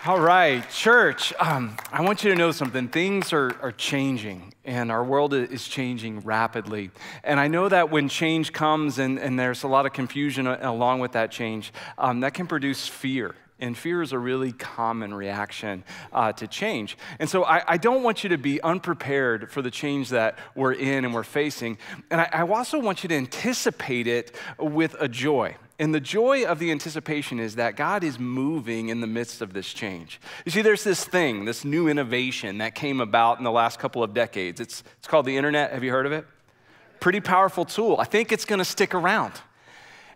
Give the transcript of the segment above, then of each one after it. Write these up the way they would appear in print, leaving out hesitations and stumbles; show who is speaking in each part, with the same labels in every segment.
Speaker 1: All right, church, I want you to know something. Things are changing, and our world is changing rapidly. And I know that when change comes and there's a lot of confusion along with that change, that can produce fear. And fear is a really common reaction to change. And so I don't want you to be unprepared for the change that we're in and we're facing. And I also want you to anticipate it with a joy. And the joy of the anticipation is that God is moving in the midst of this change. You see, there's this thing, this new innovation that came about in the last couple of decades. It's called the internet. Have you heard of it? Pretty powerful tool. I think it's going to stick around.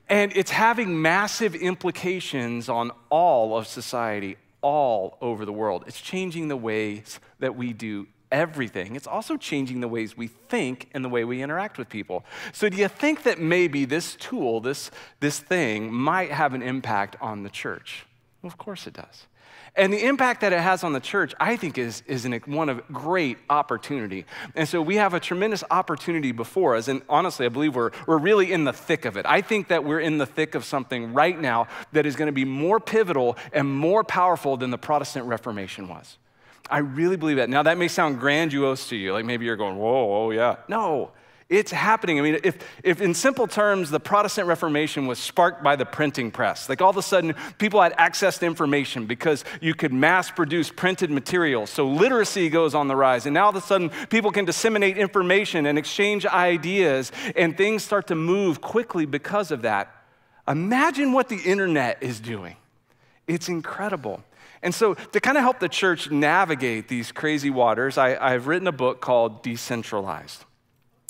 Speaker 1: And it's having massive implications on all of society, all over the world. It's changing the ways that we do everything. It's also changing the ways we think and the way we interact with people. So do you think that maybe this tool, this thing, might have an impact on the church? Well, of course it does. And the impact that it has on the church, I think, is one of great opportunity. And so we have a tremendous opportunity before us. And honestly, I believe we're really in the thick of it. I think that we're in the thick of something right now that is going to be more pivotal and more powerful than the Protestant Reformation was. I really believe that. Now, that may sound grandiose to you. Like maybe you're going, whoa, oh yeah. No, it's happening. I mean, if in simple terms, the Protestant Reformation was sparked by the printing press, like all of a sudden people had access to information because you could mass produce printed materials. So literacy goes on the rise. And now all of a sudden people can disseminate information and exchange ideas, and things start to move quickly because of that. Imagine what the internet is doing. It's incredible. And so to kind of help the church navigate these crazy waters, I've written a book called Decentralized.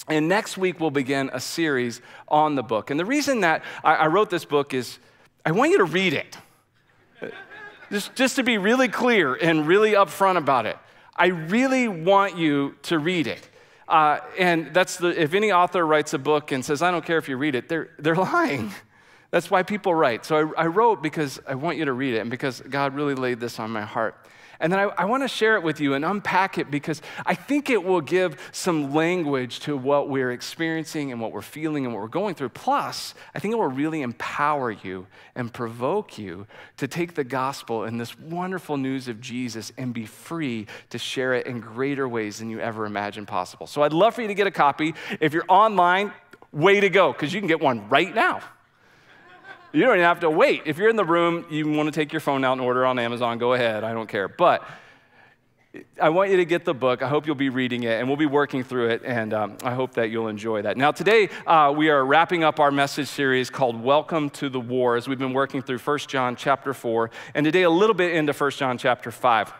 Speaker 1: And next week we'll begin a series on the book. And the reason that I wrote this book is I want you to read it. Just to be really clear and really upfront about it. I really want you to read it. And if any author writes a book and says, I don't care if you read it, they're lying. That's why people write. So I wrote because I want you to read it and because God really laid this on my heart. And then I want to share it with you and unpack it because I think it will give some language to what we're experiencing and what we're feeling and what we're going through. Plus, I think it will really empower you and provoke you to take the gospel and this wonderful news of Jesus and be free to share it in greater ways than you ever imagined possible. So I'd love for you to get a copy. If you're online, way to go, because you can get one right now. You don't even have to wait. If you're in the room, you want to take your phone out and order on Amazon, go ahead. I don't care. But I want you to get the book. I hope you'll be reading it, and we'll be working through it, and I hope that you'll enjoy that. Now, today, we are wrapping up our message series called Welcome to the War, as we've been working through 1 John chapter 4, and today a little bit into 1 John chapter 5.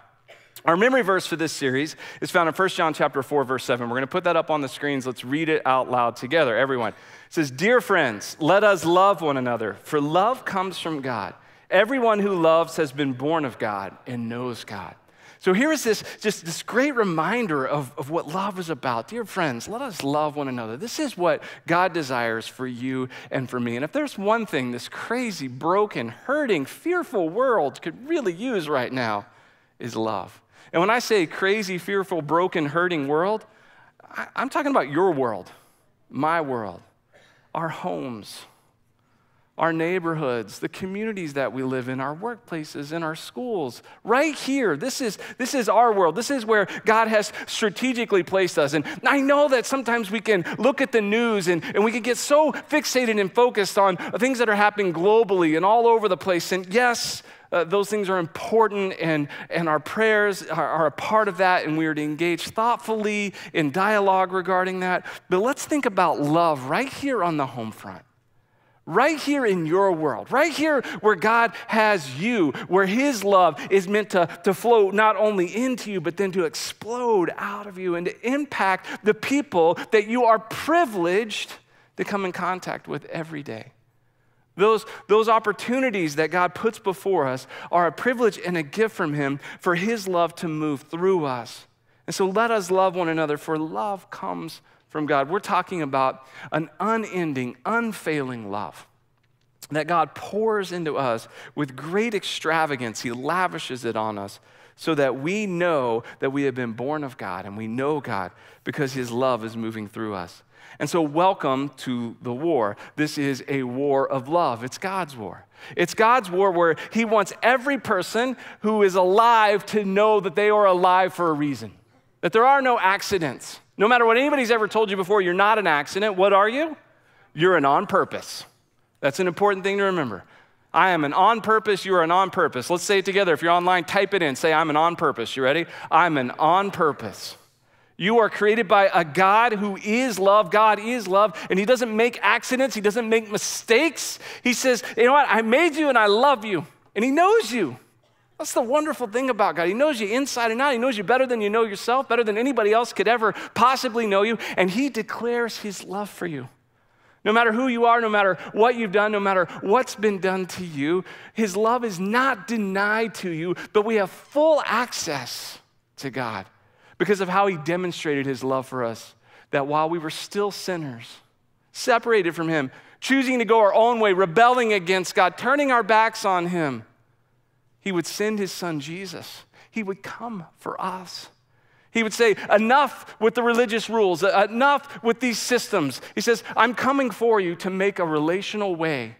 Speaker 1: Our memory verse for this series is found in 1 John chapter 4, verse 7. We're going to put that up on the screens. Let's read it out loud together, everyone. It says, "Dear friends, let us love one another, for love comes from God. Everyone who loves has been born of God and knows God." So here is this great reminder of what love is about. Dear friends, let us love one another. This is what God desires for you and for me. And if there's one thing this crazy, broken, hurting, fearful world could really use right now, is love. And when I say crazy, fearful, broken, hurting world, I'm talking about your world, my world, our homes, our neighborhoods, the communities that we live in, our workplaces, and our schools. Right here, this is our world. This is where God has strategically placed us. And I know that sometimes we can look at the news and we can get so fixated and focused on things that are happening globally and all over the place. And yes, those things are important, and our prayers are a part of that, and we are to engage thoughtfully in dialogue regarding that. But let's think about love right here on the home front. Right here in your world, right here where God has you, where his love is meant to flow not only into you, but then to explode out of you and to impact the people that you are privileged to come in contact with every day. Those opportunities that God puts before us are a privilege and a gift from him for his love to move through us. And so let us love one another, for love comes from God. We're talking about an unending, unfailing love that God pours into us with great extravagance. He lavishes it on us so that we know that we have been born of God and we know God because his love is moving through us. And so welcome to the war. This is a war of love. It's God's war. It's God's war where he wants every person who is alive to know that they are alive for a reason, that there are no accidents. No matter what anybody's ever told you before, you're not an accident. What are you? You're an on purpose. That's an important thing to remember. I am an on purpose, you are an on purpose. Let's say it together. If you're online, type it in. Say, I'm an on purpose. You ready? I'm an on purpose. You are created by a God who is love. God is love, and he doesn't make accidents. He doesn't make mistakes. He says, you know what? I made you and I love you, and he knows you. That's the wonderful thing about God. He knows you inside and out. He knows you better than you know yourself, better than anybody else could ever possibly know you, and he declares his love for you. No matter who you are, no matter what you've done, no matter what's been done to you, his love is not denied to you, but we have full access to God because of how he demonstrated his love for us, that while we were still sinners, separated from him, choosing to go our own way, rebelling against God, turning our backs on him, he would send his son Jesus. He would come for us. He would say, enough with the religious rules, enough with these systems. He says, I'm coming for you to make a relational way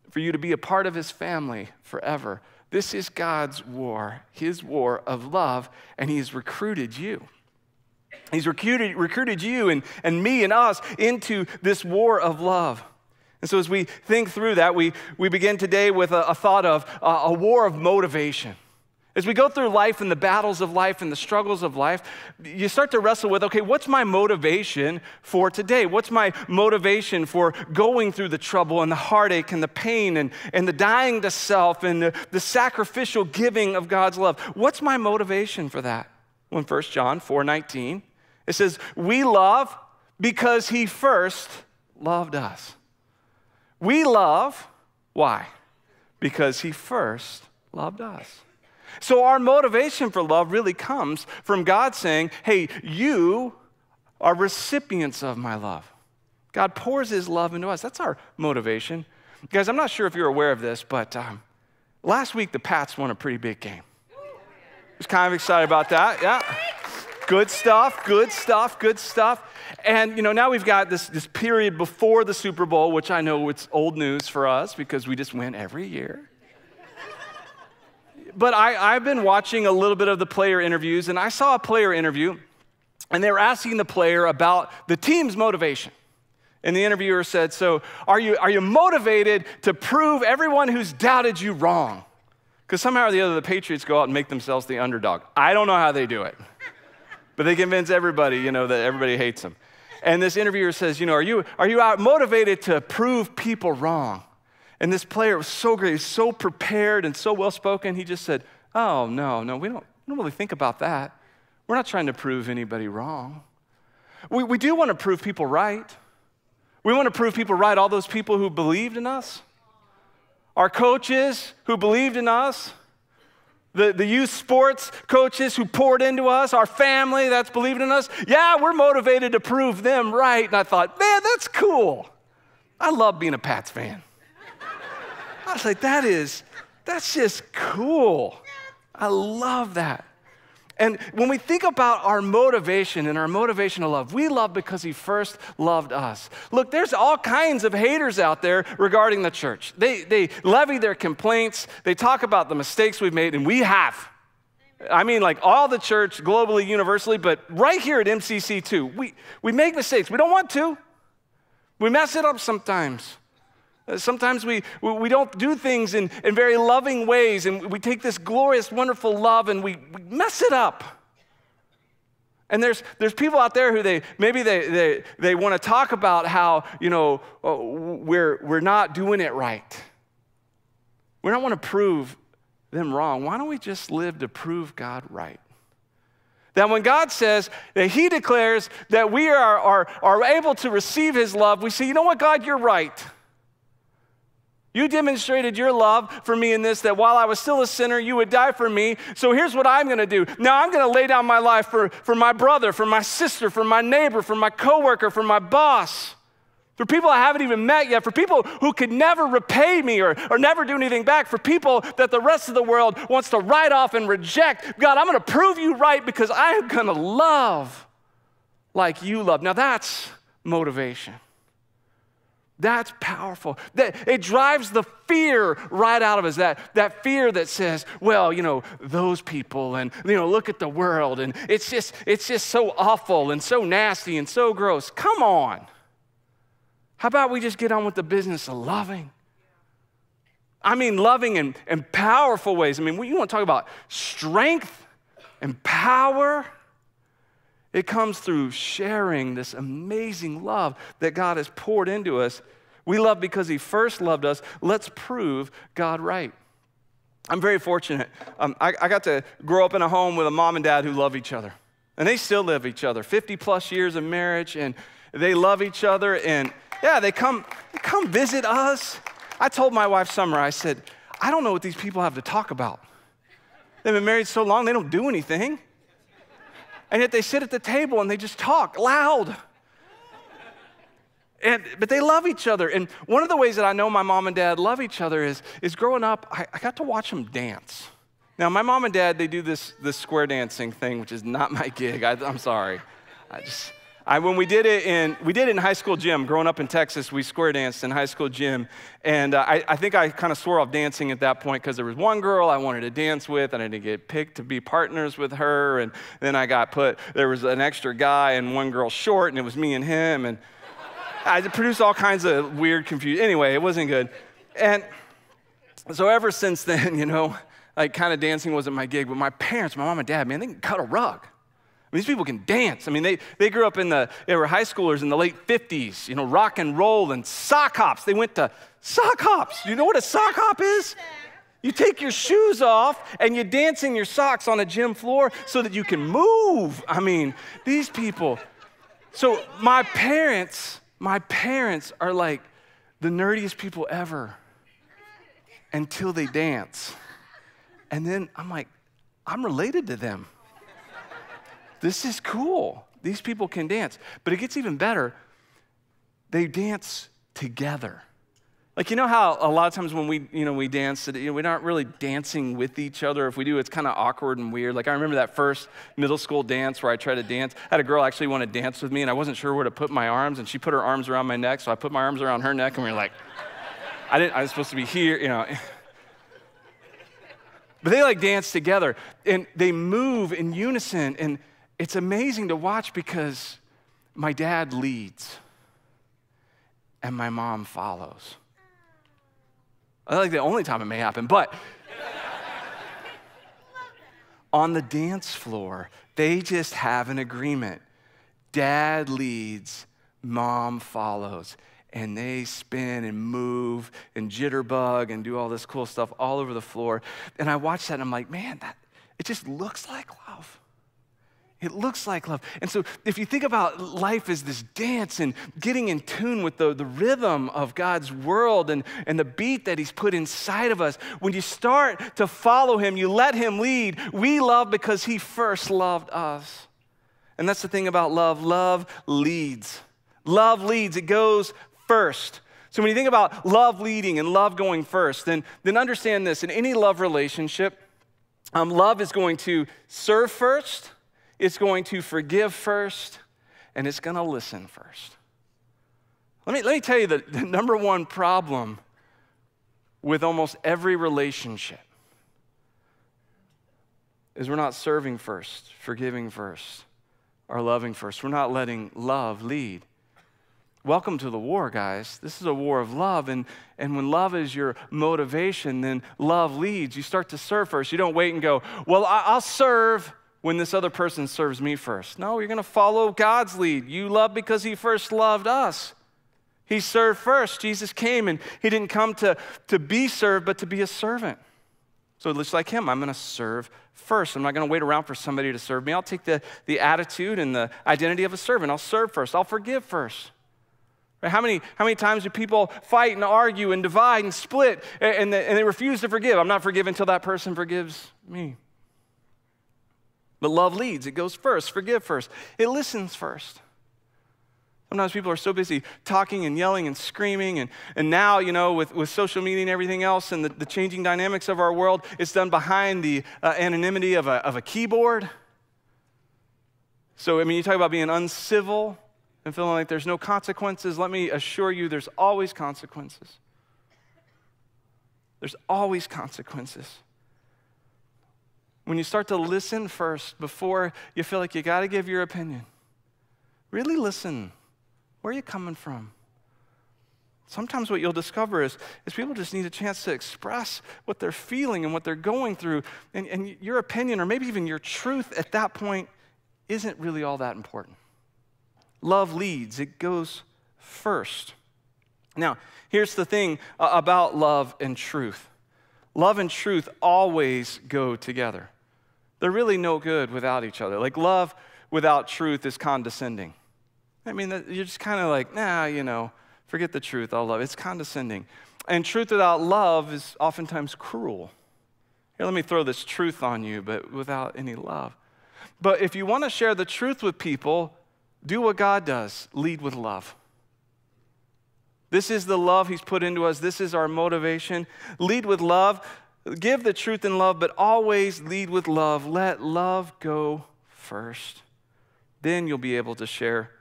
Speaker 1: for you to be a part of his family forever. This is God's war, his war of love, and he's recruited you. He's recruited you and me and us into this war of love. And so as we think through that, we begin today with a thought of a war of motivation. As we go through life and the battles of life and the struggles of life, you start to wrestle with, okay, what's my motivation for today? What's my motivation for going through the trouble and the heartache and the pain and the dying to self and the sacrificial giving of God's love? What's my motivation for that? Well, in 1 John 4:19, it says, we love because he first loved us. We love, why? Because he first loved us. So our motivation for love really comes from God saying, hey, you are recipients of my love. God pours his love into us. That's our motivation. Guys, I'm not sure if you're aware of this, but last week the Pats won a pretty big game. I was kind of excited about that, yeah. Good stuff, good stuff, good stuff. And, now we've got this period before the Super Bowl, which I know it's old news for us because we just win every year. But I've been watching a little bit of the player interviews, and I saw a player interview, and they were asking the player about the team's motivation. And the interviewer said, so are you motivated to prove everyone who's doubted you wrong? Because somehow or the other, the Patriots go out and make themselves the underdog. I don't know how they do it. But they convince everybody, that everybody hates them. And this interviewer says, are you out motivated to prove people wrong? And this player was so great, he was so prepared and so well-spoken, he just said, oh, no, we don't really think about that. We're not trying to prove anybody wrong. We do want to prove people right. We want to prove people right, all those people who believed in us, our coaches who believed in us, the youth sports coaches who poured into us, our family that's believed in us. Yeah, we're motivated to prove them right. And I thought, man, that's cool. I love being a Pats fan. I was like, that's just cool. I love that. And when we think about our motivation and our motivation to love, we love because he first loved us. Look, there's all kinds of haters out there regarding the church. They levy their complaints. They talk about the mistakes we've made, and we have. I mean, like all the church, globally, universally, but right here at MCC too, we make mistakes. We don't want to. We mess it up sometimes. Sometimes we don't do things in very loving ways, and we take this glorious, wonderful love and we mess it up. And there's people out there who they want to talk about how we're not doing it right. We don't want to prove them wrong. Why don't we just live to prove God right? That when God says that he declares that we are able to receive his love, we say, you know what, God, you're right. You demonstrated your love for me in this, that while I was still a sinner, you would die for me. So here's what I'm going to do. Now I'm going to lay down my life for my brother, for my sister, for my neighbor, for my coworker, for my boss. for people I haven't even met yet, for people who could never repay me or never do anything back, for people that the rest of the world wants to write off and reject. God, I'm going to prove you right because I am going to love like you love. Now that's motivation. That's powerful. It drives the fear right out of us, that fear that says, well, those people and, look at the world and it's just so awful and so nasty and so gross. Come on. How about we just get on with the business of loving? I mean, loving in powerful ways. I mean, you want to talk about strength and power? It comes through sharing this amazing love that God has poured into us. We love because he first loved us. Let's prove God right. I'm very fortunate. I got to grow up in a home with a mom and dad who love each other. And they still love each other. 50 plus years of marriage, and they love each other. And yeah, they come visit us. I told my wife, Summer, I said, I don't know what these people have to talk about. They've been married so long, they don't do anything. And yet they sit at the table and they just talk loud. But they love each other. And one of the ways that I know my mom and dad love each other is growing up, I got to watch them dance. Now, my mom and dad, they do this square dancing thing, which is not my gig. I'm sorry. When we did it in high school gym. Growing up in Texas, we square danced in high school gym. And I think I kind of swore off dancing at that point because there was one girl I wanted to dance with, and I didn't get picked to be partners with her. And then there was an extra guy and one girl short, and it was me and him. And I produced all kinds of weird confusion. Anyway, it wasn't good. And so ever since then, kind of dancing wasn't my gig. But my parents, my mom and dad, man, they can cut a rug. These people can dance. I mean, they grew up they were high schoolers in the late 50s, rock and roll and sock hops. They went to sock hops. You know what a sock hop is? You take your shoes off and you dance in your socks on a gym floor so that you can move. I mean, these people. So my parents are like the nerdiest people ever until they dance. And then I'm like, I'm related to them. This is cool. These people can dance. But it gets even better. They dance together. Like, how a lot of times when we dance, we're not really dancing with each other. If we do, it's kind of awkward and weird. Like, I remember that first middle school dance where I tried to dance. I had a girl actually want to dance with me, and I wasn't sure where to put my arms, and she put her arms around my neck, so I put my arms around her neck, and we were like, I was supposed to be here, But they dance together, and they move in unison, and it's amazing to watch because my dad leads and my mom follows. I like the only time it may happen, but on the dance floor, they just have an agreement. Dad leads, mom follows, and they spin and move and jitterbug and do all this cool stuff all over the floor. And I watch that and I'm like, man, it just looks like love. It looks like love. And so if you think about life as this dance and getting in tune with the rhythm of God's world and the beat that he's put inside of us, when you start to follow him, you let him lead. We love because he first loved us. And that's the thing about love. Love leads. Love leads. It goes first. So when you think about love leading and love going first, then understand this. In any love relationship, love is going to serve first. It's going to forgive first, and it's going to listen first. Let me tell you the number one problem with almost every relationship is we're not serving first, forgiving first, or loving first. We're not letting love lead. Welcome to the war, guys. This is a war of love, and when love is your motivation, then love leads. You start to serve first. You don't wait and go, well, I'll serve when this other person serves me first. No, you're going to follow God's lead. You love because he first loved us. He served first. Jesus came, and he didn't come to be served, but to be a servant. So just like him, I'm going to serve first. I'm not going to wait around for somebody to serve me. I'll take the attitude and the identity of a servant. I'll serve first. I'll forgive first. Right? How many times do people fight and argue and divide and split, and they refuse to forgive? I'm not forgiven until that person forgives me. But love leads. It goes first. Forgive first. It listens first. Sometimes people are so busy talking and yelling and screaming, and now, with social media and everything else and the changing dynamics of our world, it's done behind the anonymity of a keyboard. So, you talk about being uncivil and feeling like there's no consequences. Let me assure you, there's always consequences. There's always consequences. When you start to listen first before you feel like you got to give your opinion, really listen. Where are you coming from? Sometimes what you'll discover is people just need a chance to express what they're feeling and what they're going through. And your opinion, or maybe even your truth at that point, isn't really all that important. Love leads. It goes first. Now, here's the thing about love and truth. Love and truth always go together. They're really no good without each other. Like, love without truth is condescending. You're just kind of like, forget the truth, I'll love it. It's condescending. And truth without love is oftentimes cruel. Here, let me throw this truth on you, but without any love. But if you want to share the truth with people, do what God does. Lead with love. This is the love he's put into us. This is our motivation. Lead with love. Give the truth in love, but always lead with love. Let love go first. Then you'll be able to share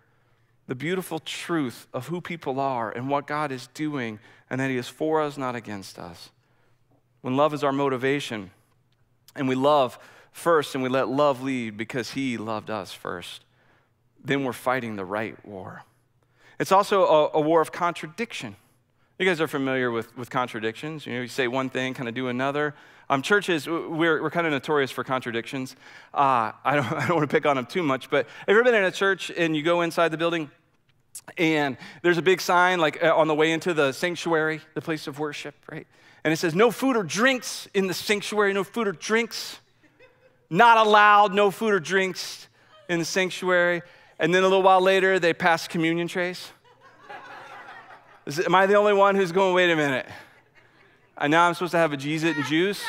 Speaker 1: the beautiful truth of who people are and what God is doing, and that he is for us, not against us. When love is our motivation, and we love first, and we let love lead because he loved us first, then we're fighting the right war. It's also a war of contradiction. You guys are familiar with contradictions. You say one thing, kind of do another. Churches, we're kind of notorious for contradictions. I don't want to pick on them too much, but have you ever been in a church and you go inside the building and there's a big sign like on the way into the sanctuary, the place of worship, right? And it says, no food or drinks in the sanctuary, no food or drinks. Not allowed, no food or drinks in the sanctuary. And then a little while later, they pass communion trays. Am I the only one who's going, wait a minute? I know I'm supposed to have a Cheez-It and juice.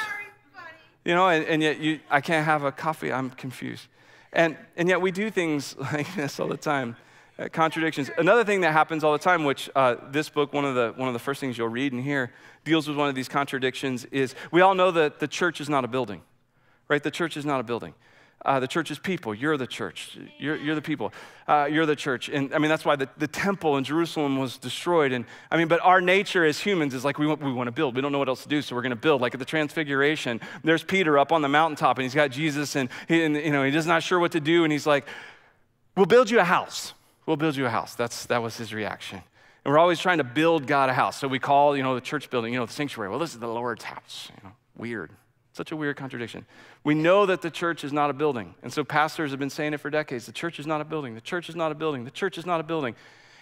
Speaker 1: And yet I can't have a coffee. I'm confused. And yet we do things like this all the time. Contradictions. Another thing that happens all the time, which this book, one of the first things you'll read and hear, deals with one of these contradictions, is we all know that the church is not a building, right? The church is not a building. The church is people. You're the church. You're the people. You're the church. And that's why the temple in Jerusalem was destroyed. But our nature as humans is like we want to build. We don't know what else to do, so we're going to build. Like at the Transfiguration, there's Peter up on the mountaintop, and he's got Jesus, and he's not sure what to do, and he's like, we'll build you a house. We'll build you a house. That was his reaction. And we're always trying to build God a house. So we call, the church building, the sanctuary. Well, this is the Lord's house. Weird. Such a weird contradiction. We know that the church is not a building. And so pastors have been saying it for decades. The church is not a building. The church is not a building. The church is not a building.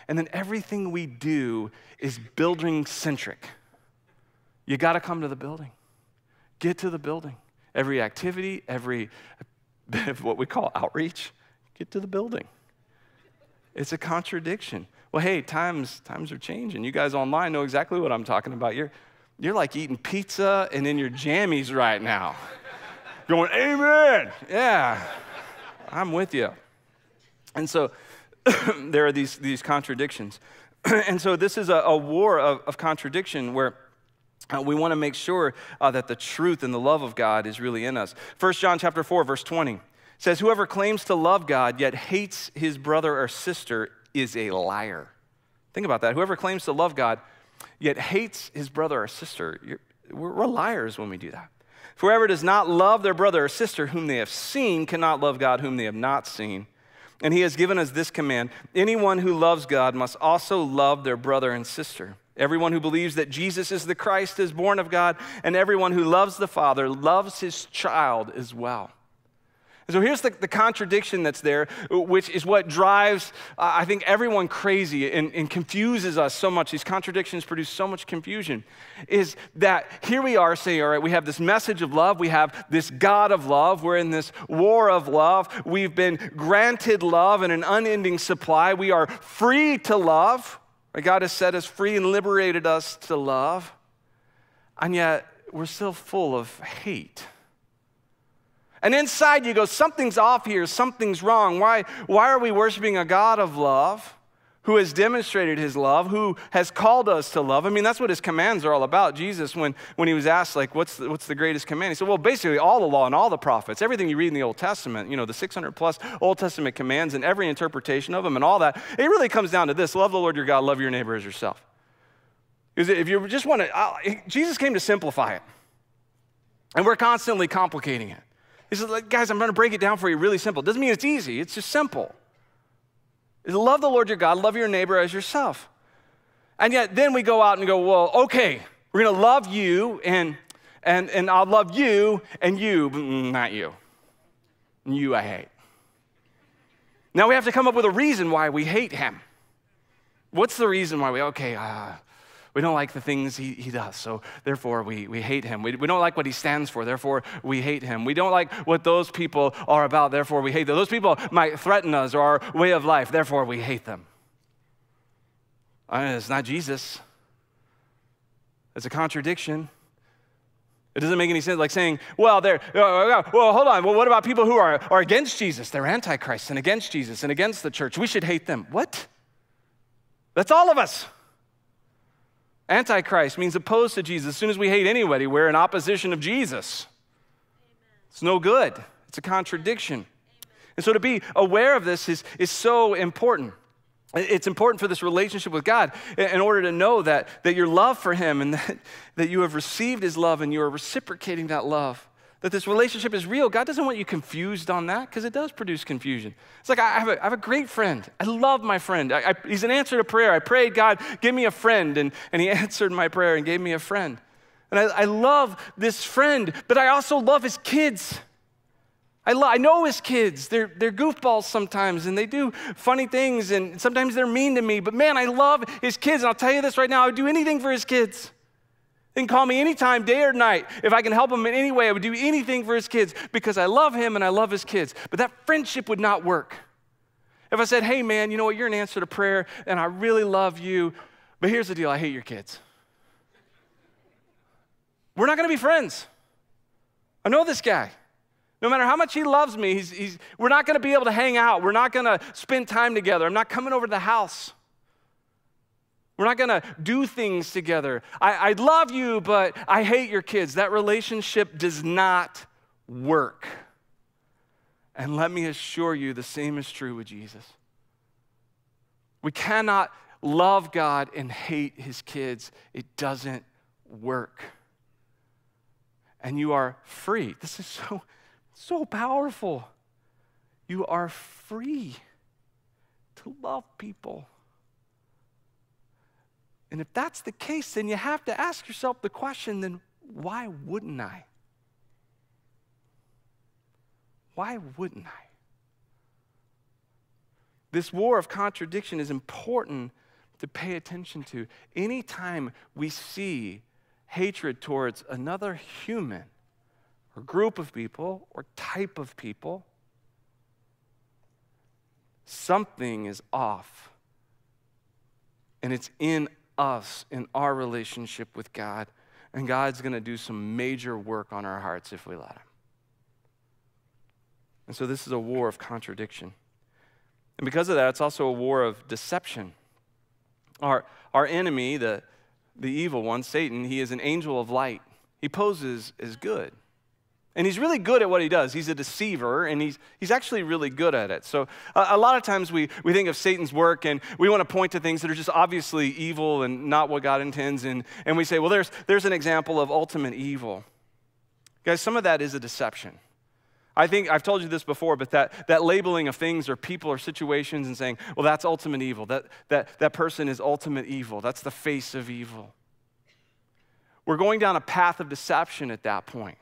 Speaker 1: And then everything we do is building-centric. You got to come to the building. Get to the building. Every activity, every what we call outreach, get to the building. It's a contradiction. Well, hey, times are changing. You guys online know exactly what I'm talking about. You're like eating pizza and in your jammies right now. Going, amen. Yeah, I'm with you. And so there are these contradictions. And so this is a war of contradiction where we want to make sure that the truth and the love of God is really in us. 1 John chapter 4, verse 20 says, whoever claims to love God yet hates his brother or sister is a liar. Think about that. Whoever claims to love God yet hates his brother or sister, we're liars when we do that. For whoever does not love their brother or sister whom they have seen cannot love God whom they have not seen. And he has given us this command: anyone who loves God must also love their brother and sister. Everyone who believes that Jesus is the Christ is born of God, and everyone who loves the Father loves his child as well. And so here's the contradiction that's there, which is what drives, I think, everyone crazy and confuses us so much. These contradictions produce so much confusion, is that here we are saying, all right, we have this message of love. We have this God of love. We're in this war of love. We've been granted love and an unending supply. We are free to love. God has set us free and liberated us to love. And yet we're still full of hate. And inside you go, something's off here, something's wrong. Why are we worshiping a God of love who has demonstrated his love, who has called us to love. I mean, that's what his commands are all about. Jesus, when he was asked, like, what's the greatest command? He said, well, basically all the law and all the prophets, everything you read in the Old Testament, the 600 plus Old Testament commands and every interpretation of them and all that, it really comes down to this: love the Lord your God, love your neighbor as yourself. Because if you just want to, Jesus came to simplify it. And we're constantly complicating it. He says, like, guys, I'm going to break it down for you really simple. It doesn't mean it's easy. It's just simple. Love the Lord your God, love your neighbor as yourself. And yet then we go out and go, well, okay, we're going to love you and I'll love you and you, not you. You I hate. Now we have to come up with a reason why we hate him. What's the reason why we don't like the things he does, so therefore we hate him. We don't like what he stands for, therefore we hate him. We don't like what those people are about, therefore we hate them. Those people might threaten us or our way of life, therefore we hate them. It's not Jesus. It's a contradiction. It doesn't make any sense, like saying, well, hold on. Well, what about people who are against Jesus? They're antichrists and against Jesus and against the church. We should hate them. What? That's all of us. Antichrist means opposed to Jesus. As soon as we hate anybody, we're in opposition of Jesus. Amen. It's no good. It's a contradiction. Amen. And so to be aware of this is so important. It's important for this relationship with God in order to know that your love for him and that you have received his love and you are reciprocating that love, that this relationship is real. God doesn't want you confused on that, because it does produce confusion. It's like, I have a great friend. I love my friend. He's an answer to prayer. I prayed, God, give me a friend, and he answered my prayer and gave me a friend. And I love this friend, but I also love his kids. I know his kids. They're goofballs sometimes, and they do funny things, and sometimes they're mean to me, but man, I love his kids, and I'll tell you this right now, I would do anything for his kids. They can call me anytime, day or night. If I can help him in any way, I would do anything for his kids because I love him and I love his kids. But that friendship would not work. If I said, hey man, you know what, you're an answer to prayer and I really love you, but here's the deal, I hate your kids. We're not going to be friends. I know this guy. No matter how much he loves me, we're not going to be able to hang out. We're not going to spend time together. I'm not coming over to the house. We're not going to do things together. I love you, but I hate your kids. That relationship does not work. And let me assure you, the same is true with Jesus. We cannot love God and hate his kids. It doesn't work. And you are free. This is so powerful. You are free to love people. And if that's the case, then you have to ask yourself the question, then why wouldn't I? Why wouldn't I? This war of contradiction is important to pay attention to. Anytime we see hatred towards another human or group of people or type of people, something is off. And it's in us, in our relationship with God. And God's going to do some major work on our hearts if we let him. And so this is a war of contradiction. And because of that, it's also a war of deception. Our enemy, the evil one, Satan, he is an angel of light. He poses as good. And he's really good at what he does. He's a deceiver, and he's actually really good at it. So a lot of times we think of Satan's work, and we want to point to things that are just obviously evil and not what God intends, and we say, well, there's an example of ultimate evil. Guys, some of that is a deception. I think I've told you this before, but that labeling of things or people or situations and saying, well, that's ultimate evil. That person is ultimate evil. That's the face of evil. We're going down a path of deception at that point.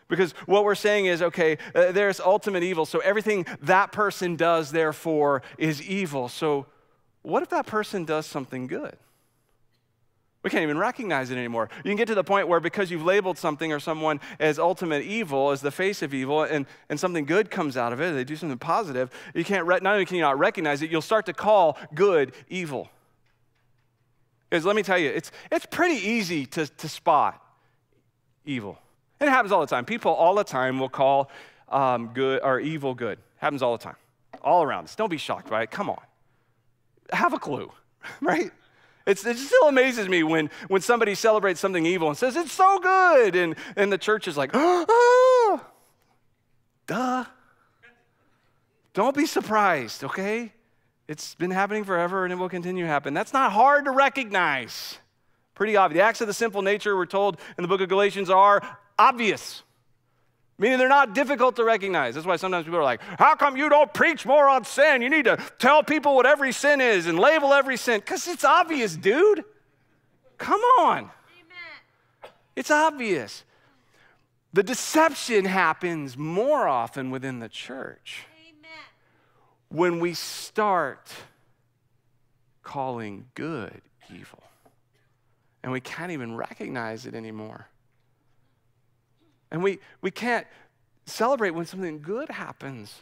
Speaker 1: Because what we're saying is, okay, there's ultimate evil, so everything that person does, therefore, is evil. So what if that person does something good? We can't even recognize it anymore. You can get to the point where because you've labeled something or someone as ultimate evil, as the face of evil, and something good comes out of it, they do something positive, not only can you not recognize it, you'll start to call good evil. Because let me tell you, it's pretty easy to spot evil. And it happens all the time. People all the time will call good or evil good. Happens all the time. All around us. Don't be shocked by it. Come on. have a clue, right? It still amazes me when somebody celebrates something evil and says, it's so good, and the church is like, oh, duh. Don't be surprised, okay? It's been happening forever, and it will continue to happen. That's not hard to recognize. Pretty obvious. The acts of the sinful nature, we're told in the book of Galatians, are obvious, meaning they're not difficult to recognize. That's why sometimes people are like, how come you don't preach more on sin? You need to tell people what every sin is and label every sin. Because it's obvious, dude. Come on. Amen. It's obvious. The deception happens more often within the church. Amen. When we start calling good evil. And we can't even recognize it anymore. And we can't celebrate when something good happens.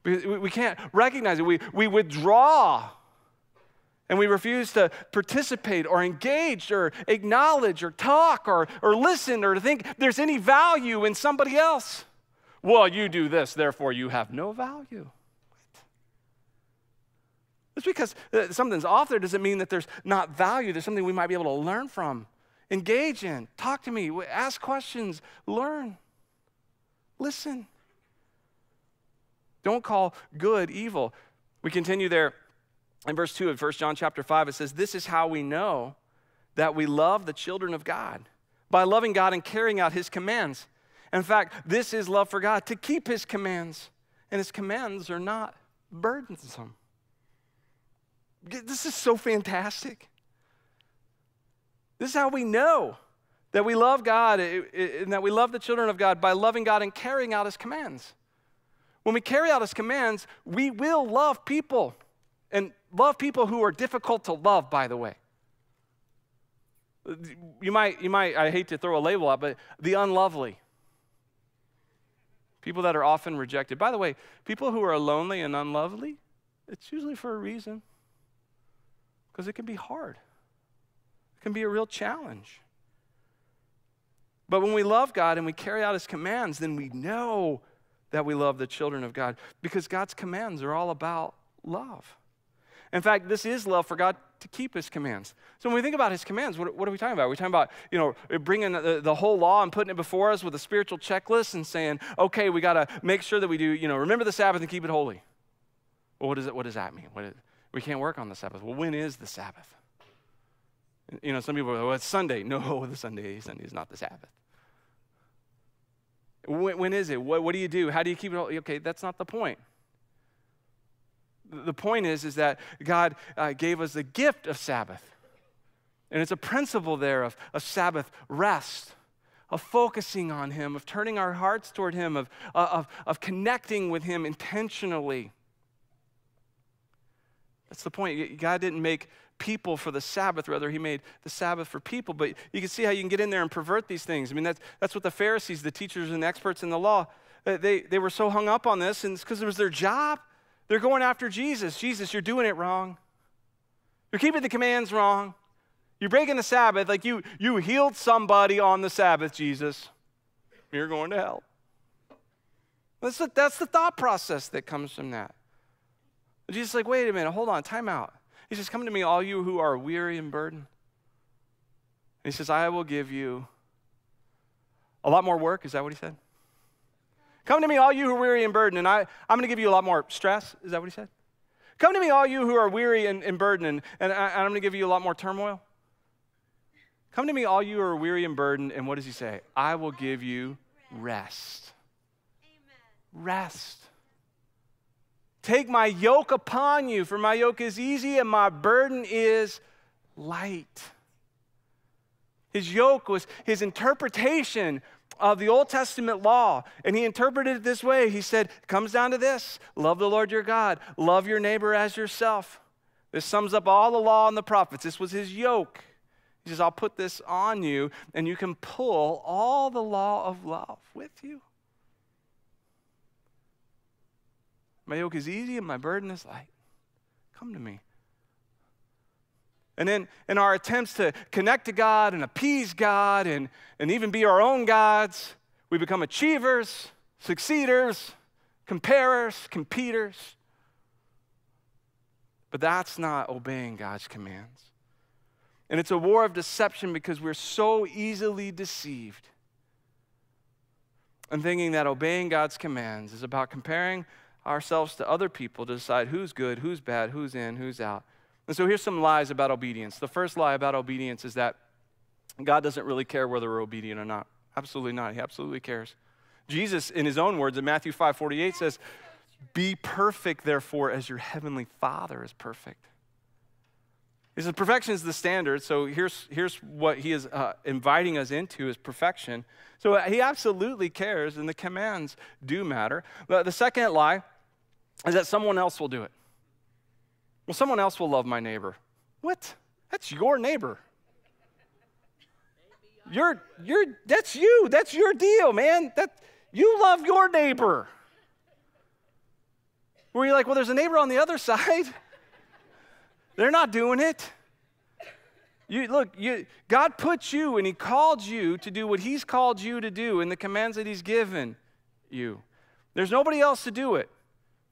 Speaker 1: We can't recognize it. We withdraw. And we refuse to participate or engage or acknowledge or talk or listen or to think there's any value in somebody else. Well, you do this, therefore you have no value. Just because something's off there doesn't mean that there's not value. There's something we might be able to learn from, engage in, talk to me, ask questions, learn, listen. Don't call good evil. We continue there in verse 2 of 1 John chapter 5. It says, this is how we know that we love the children of God, by loving God and carrying out his commands. In fact, this is love for God, to keep his commands. And his commands are not burdensome. This is so fantastic. This is how we know that we love God and that we love the children of God, by loving God and carrying out his commands. When we carry out his commands, we will love people, and love people who are difficult to love, by the way. You might, I hate to throw a label out, but the unlovely. People that are often rejected. By the way, people who are lonely and unlovely, it's usually for a reason. Because it can be hard. It can be a real challenge. But when we love God and we carry out his commands, then we know that we love the children of God, because God's commands are all about love. In fact, this is love for God, to keep his commands. So when we think about his commands, what are we talking about? We're talking about, bringing the whole law and putting it before us with a spiritual checklist and saying, okay, we got to make sure that we do, remember the Sabbath and keep it holy. Well, what does that mean? We can't work on the Sabbath. Well, when is the Sabbath? Some people are like, well, it's Sunday. No, Sunday is not the Sabbath. When is it? What do you do? How do you keep it holy? Okay, that's not the point. The point is that God gave us the gift of Sabbath. And it's a principle there of Sabbath rest, of focusing on him, of turning our hearts toward him, of connecting with him intentionally. That's the point. God didn't make people for the Sabbath. Rather, he made the Sabbath for people. But you can see how you can get in there and pervert these things. I mean, that's what the Pharisees, the teachers and experts in the law, they were so hung up on this, and it's because it was their job. They're going after Jesus. Jesus, you're doing it wrong. You're keeping the commands wrong. You're breaking the Sabbath. Like you healed somebody on the Sabbath, Jesus. You're going to hell. That's the thought process that comes from that. Jesus is like, wait a minute, hold on, time out. He says, come to me, all you who are weary and burdened. And he says, I will give you a lot more work. Is that what he said? Come to me, all you who are weary and burdened, and I'm going to give you a lot more stress. Is that what he said? Come to me, all you who are weary and burdened, and I'm going to give you a lot more turmoil. Come to me, all you who are weary and burdened, and what does he say? I will give you rest. Amen. Rest. Take my yoke upon you, for my yoke is easy and my burden is light. His yoke was his interpretation of the Old Testament law, and he interpreted it this way. He said, it comes down to this: love the Lord your God, love your neighbor as yourself. This sums up all the law and the prophets. This was his yoke. He says, I'll put this on you, and you can pull all the law of love with you. My yoke is easy and my burden is light. Come to me. And then in our attempts to connect to God and appease God and even be our own gods, we become achievers, succeeders, comparers, competers. But that's not obeying God's commands. And it's a war of deception because we're so easily deceived and thinking that obeying God's commands is about comparing ourselves to other people to decide who's good, who's bad, who's in, who's out. And so here's some lies about obedience. The first lie about obedience is that God doesn't really care whether we're obedient or not. Absolutely not. He absolutely cares. Jesus, in his own words, in Matthew 5:48 says, "Be perfect, therefore, as your heavenly Father is perfect." He says perfection is the standard, so here's what he is inviting us into is perfection. So he absolutely cares, and the commands do matter. But the second lie is that someone else will do it. Well, someone else will love my neighbor. What? That's your neighbor. That's you. That's your deal, man. You love your neighbor. Where you're like, well, there's a neighbor on the other side. They're not doing it. God put you and he called you to do what he's called you to do in the commands that he's given you. There's nobody else to do it.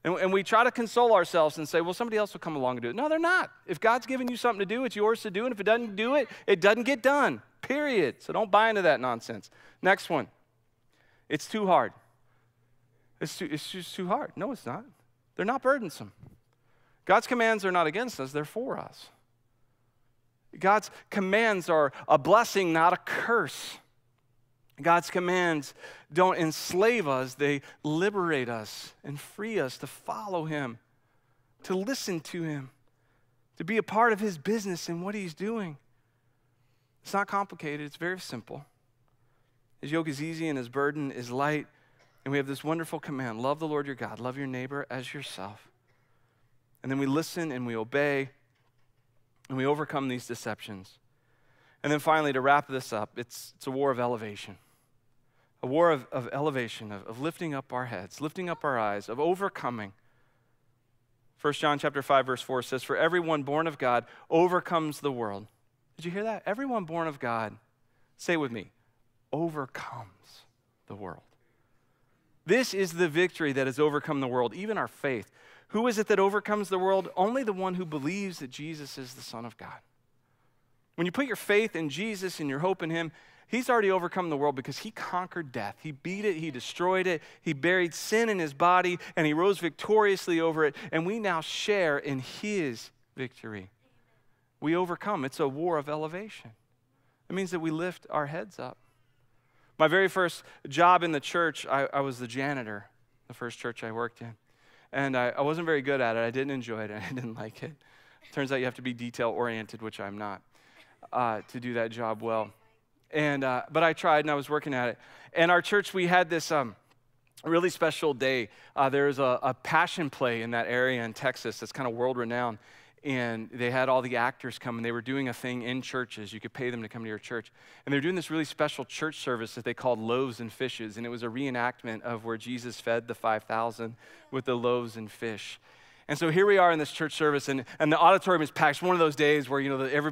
Speaker 1: And we try to console ourselves and say, well, somebody else will come along and do it. No, they're not. If God's given you something to do, it's yours to do. And if it doesn't do it, it doesn't get done, period. So don't buy into that nonsense. Next one. It's too hard. It's just too hard. No, it's not. They're not burdensome. God's commands are not against us, they're for us. God's commands are a blessing, not a curse. God's commands don't enslave us, they liberate us and free us to follow him, to listen to him, to be a part of his business and what he's doing. It's not complicated, it's very simple. His yoke is easy and his burden is light. And we have this wonderful command, love the Lord your God, love your neighbor as yourself. And then we listen and we obey and we overcome these deceptions. And then finally, to wrap this up, it's a war of elevation. A war of elevation, of lifting up our heads, lifting up our eyes, of overcoming. 1 John chapter 5, verse 4 says, for everyone born of God overcomes the world. Did you hear that? Everyone born of God, say it with me, overcomes the world. This is the victory that has overcome the world, even our faith. Who is it that overcomes the world? Only the one who believes that Jesus is the Son of God. When you put your faith in Jesus and your hope in him, he's already overcome the world because he conquered death. He beat it, he destroyed it, he buried sin in his body, and he rose victoriously over it, and we now share in his victory. We overcome. It's a war of elevation. It means that we lift our heads up. My very first job in the church, I was the janitor, the first church I worked in. And I wasn't very good at it. I didn't enjoy it. I didn't like it. Turns out you have to be detail-oriented, which I'm not, to do that job well. But I tried, and I was working at it. And our church, we had this really special day. There was a passion play in that area in Texas that's kind of world-renowned. And they had all the actors come, and they were doing a thing in churches. You could pay them to come to your church. And they were doing this really special church service that they called Loaves and Fishes, and it was a reenactment of where Jesus fed the 5,000 with the loaves and fish. And so here we are in this church service, and the auditorium is packed. It's one of those days where,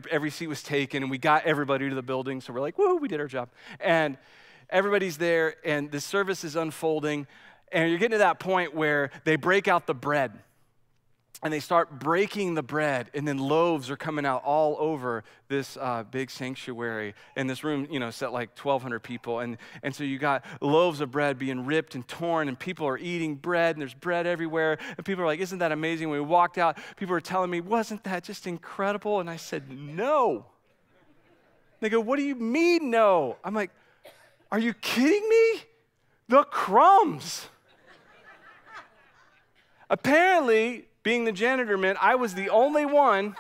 Speaker 1: every seat was taken, and we got everybody to the building, so we're like, woo, we did our job. And everybody's there, and the service is unfolding, and you're getting to that point where they break out the bread. And they start breaking the bread, and then loaves are coming out all over this big sanctuary. And this room, set like 1,200 people. And so you got loaves of bread being ripped and torn, and people are eating bread, and there's bread everywhere. And people are like, isn't that amazing? When we walked out, people were telling me, wasn't that just incredible? And I said, no. They go, what do you mean no? I'm like, are you kidding me? The crumbs. Apparently, being the janitor meant I was the only one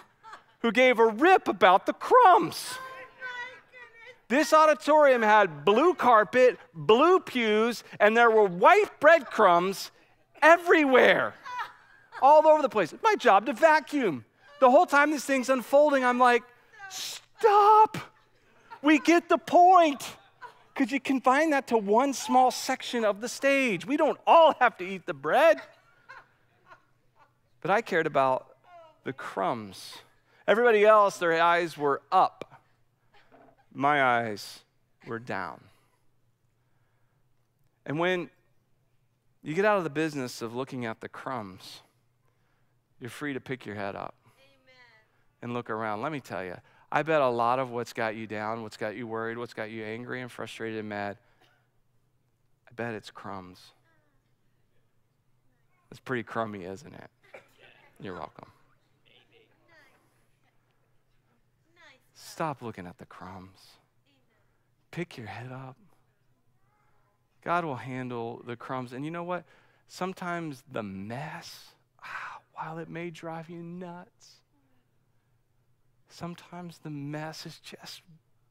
Speaker 1: who gave a rip about the crumbs. This auditorium had blue carpet, blue pews, and there were white breadcrumbs everywhere, all over the place. It's my job to vacuum. The whole time this thing's unfolding, I'm like, stop. We get the point. Because you confine that to one small section of the stage. We don't all have to eat the bread. But I cared about the crumbs. Everybody else, their eyes were up. My eyes were down. And when you get out of the business of looking at the crumbs, you're free to pick your head up. and look around. Let me tell you, I bet a lot of what's got you down, what's got you worried, what's got you angry and frustrated and mad, I bet it's crumbs. It's pretty crummy, isn't it? You're welcome. Stop looking at the crumbs. Pick your head up. God will handle the crumbs. And you know what? Sometimes the mess, while it may drive you nuts, sometimes the mess is just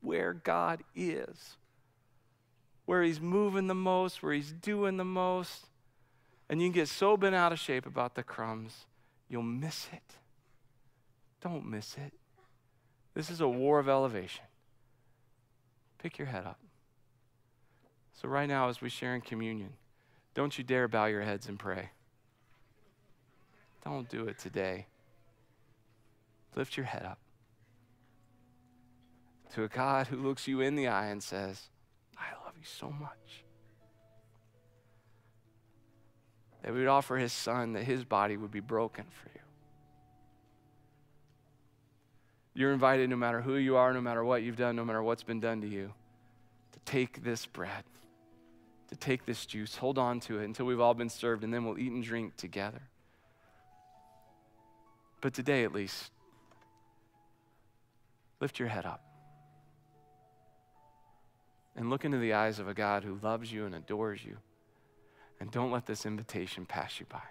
Speaker 1: where God is, where he's moving the most, where he's doing the most. And you can get so bent out of shape about the crumbs, you'll miss it. Don't miss it. This is a war of elevation. Pick your head up. So right now, as we share in communion, don't you dare bow your heads and pray. Don't do it today. Lift your head up to a God who looks you in the eye and says, I love you so much. That we would offer his son, that his body would be broken for you. You're invited, no matter who you are, no matter what you've done, no matter what's been done to you, to take this bread, to take this juice, hold on to it until we've all been served, and then we'll eat and drink together. But today, at least, lift your head up and look into the eyes of a God who loves you and adores you. And don't let this invitation pass you by.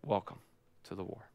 Speaker 1: Welcome to the war.